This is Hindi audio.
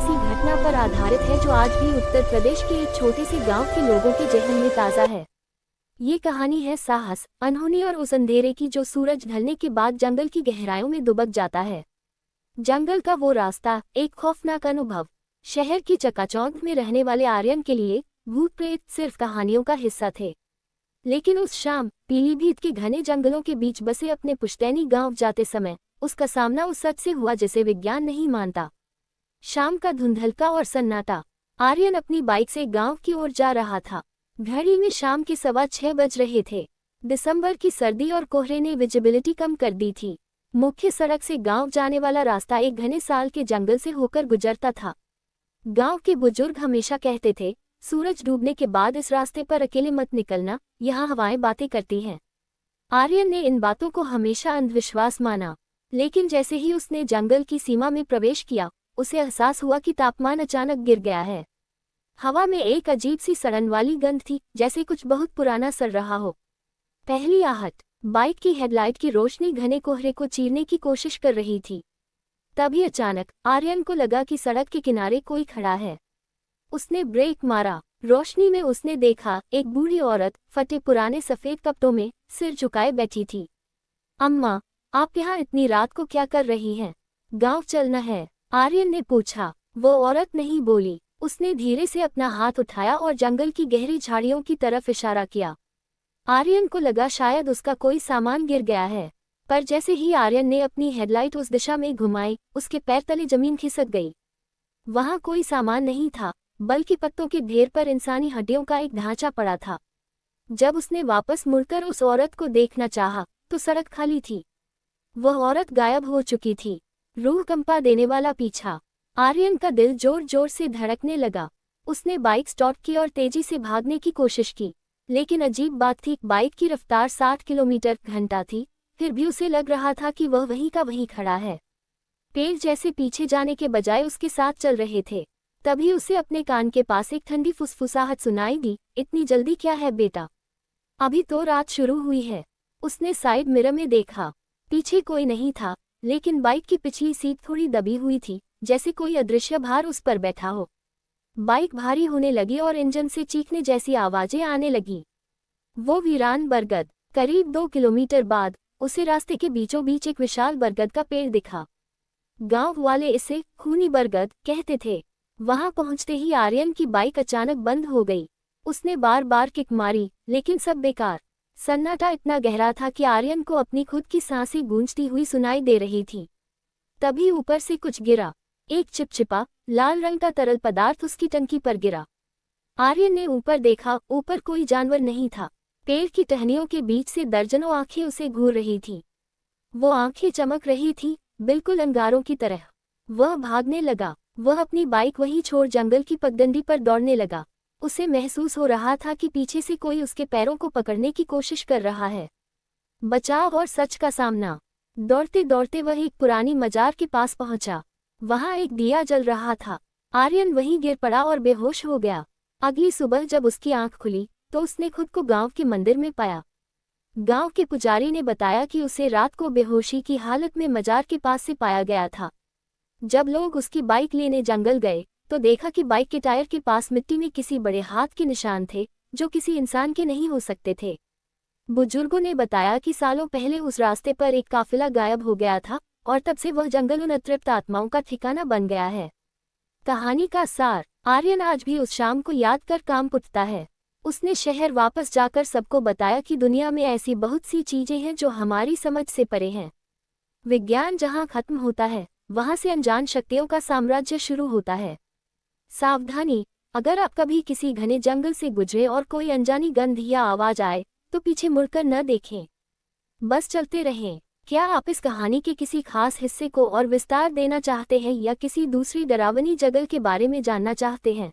ऐसी घटना पर आधारित है जो आज भी उत्तर प्रदेश के एक छोटे से गांव के लोगों के जहन में ताज़ा है। ये कहानी है साहस, अनहोनी और उस अंधेरे की जो सूरज ढलने के बाद जंगल की गहराइयों में दुबक जाता है। जंगल का वो रास्ता, एक खौफनाक अनुभव। शहर की चकाचौंध में रहने वाले आर्यन के लिए भूत प्रेत सिर्फ कहानियों का हिस्सा थे। लेकिन उस शाम पीलीभीत के घने जंगलों के बीच बसे अपने पुश्तैनी गांव जाते समय उसका सामना उस सच से हुआ जिसे विज्ञान नहीं मानता। शाम का धुंधलका और सन्नाटा। आर्यन अपनी बाइक से गांव की ओर जा रहा था। घड़ी में शाम के 6:15 बज रहे थे। दिसंबर की सर्दी और कोहरे ने विजिबिलिटी कम कर दी थी। मुख्य सड़क से गांव जाने वाला रास्ता एक घने साल के जंगल से होकर गुजरता था। गांव के बुजुर्ग हमेशा कहते थे, सूरज डूबने के बाद इस रास्ते पर अकेले मत निकलना, यहाँ हवाएं बातें करती हैं। आर्यन ने इन बातों को हमेशा अंधविश्वास माना, लेकिन जैसे ही उसने जंगल की सीमा में प्रवेश किया, उसे एहसास हुआ कि तापमान अचानक गिर गया है। हवा में एक अजीब सी सड़न वाली गंध थी, जैसे कुछ बहुत पुराना सड़ रहा हो। पहली आहट, बाइक की हेडलाइट की रोशनी घने कोहरे को चीरने की कोशिश कर रही थी। तभी अचानक आर्यन को लगा कि सड़क के किनारे कोई खड़ा है। उसने ब्रेक मारा। रोशनी में उसने देखा एक बूढ़ी औरत फटे पुराने सफेद कपड़ों में सिर झुकाए बैठी थी। अम्मा, आप यहाँ इतनी रात को क्या कर रही हैं? गांव चलना है, आर्यन ने पूछा। वो औरत नहीं बोली। उसने धीरे से अपना हाथ उठाया और जंगल की गहरी झाड़ियों की तरफ इशारा किया। आर्यन को लगा शायद उसका कोई सामान गिर गया है, पर जैसे ही आर्यन ने अपनी हेडलाइट उस दिशा में घुमाई, उसके पैर तले जमीन खिसक गई। वहां कोई सामान नहीं था, बल्कि पत्तों के ढेर पर इंसानी हड्डियों का एक ढांचा पड़ा था। जब उसने वापस मुड़कर उस औरत को देखना चाहा, तो सड़क खाली थी। वह औरत गायब हो चुकी थी। रूह कंपा देने वाला पीछा। आर्यन का दिल जोर जोर से धड़कने लगा। उसने बाइक स्टॉप की और तेजी से भागने की कोशिश की, लेकिन अजीब बात थी, बाइक की रफ्तार 60 किलोमीटर घंटा थी, फिर भी उसे लग रहा था कि वह वहीं का वहीं खड़ा है। पेड़ जैसे पीछे जाने के बजाय उसके साथ चल रहे थे। तभी उसे अपने कान के पास एक ठंडी फुसफुसाहट सुनाई दी, इतनी जल्दी क्या है बेटा? अभी तो रात शुरू हुई है। उसने साइड मिरर में देखा। पीछे कोई नहीं था, लेकिन बाइक की पिछली सीट थोड़ी दबी हुई थी, जैसे कोई अदृश्य भार उस पर बैठा हो। बाइक भारी होने लगी और इंजन से चीखने जैसी आवाजें आने लगी। वो वीरान बरगद। करीब 2 किलोमीटर बाद उसे रास्ते के बीचों बीच एक विशाल बरगद का पेड़ दिखा। गांव वाले इसे खूनी बरगद कहते थे। वहां पहुंचते ही आर्यन की बाइक अचानक बंद हो गई। उसने बार बार किक मारी, लेकिन सब बेकार। सन्नाटा इतना गहरा था कि आर्यन को अपनी खुद की सांसें गूंजती हुई सुनाई दे रही थी। तभी ऊपर से कुछ गिरा। एक चिपचिपा लाल रंग का तरल पदार्थ उसकी टंकी पर गिरा। आर्यन ने ऊपर देखा, ऊपर कोई जानवर नहीं था। पेड़ की टहनियों के बीच से दर्जनों आंखें उसे घूर रही थीं। वो आंखें चमक रही थीं, बिल्कुल अंगारों की तरह। वह भागने लगा। वह अपनी बाइक वहीं छोड़ जंगल की पगडंडी पर दौड़ने लगा। उसे महसूस हो रहा था कि पीछे से कोई उसके पैरों को पकड़ने की कोशिश कर रहा है। बचाव और सच का सामना। दौड़ते दौड़ते वह एक पुरानी मजार के पास पहुंचा। वहां एक दिया जल रहा था। आर्यन वहीं गिर पड़ा और बेहोश हो गया। अगली सुबह जब उसकी आंख खुली, तो उसने खुद को गांव के मंदिर में पाया। गांव के पुजारी ने बताया कि उसे रात को बेहोशी की हालत में मजार के पास से पाया गया था। जब लोग उसकी बाइक लेने जंगल गए, तो देखा कि बाइक के टायर के पास मिट्टी में किसी बड़े हाथ के निशान थे, जो किसी इंसान के नहीं हो सकते थे। बुजुर्गों ने बताया कि सालों पहले उस रास्ते पर एक काफिला गायब हो गया था, और तब से वह जंगल उन अतृप्त आत्माओं का ठिकाना बन गया है। कहानी का सार। आर्यन आज भी उस शाम को याद कर कांप उठता है। उसने शहर वापस जाकर सबको बताया कि दुनिया में ऐसी बहुत सी चीजें हैं जो हमारी समझ से परे हैं। विज्ञान जहां खत्म होता है, वहां से अनजान शक्तियों का साम्राज्य शुरू होता है। सावधानी, अगर आप कभी किसी घने जंगल से गुजरे और कोई अनजानी गंध या आवाज आए, तो पीछे मुड़कर न देखें, बस चलते रहें। क्या आप इस कहानी के किसी खास हिस्से को और विस्तार देना चाहते हैं या किसी दूसरी डरावनी जगह के बारे में जानना चाहते हैं?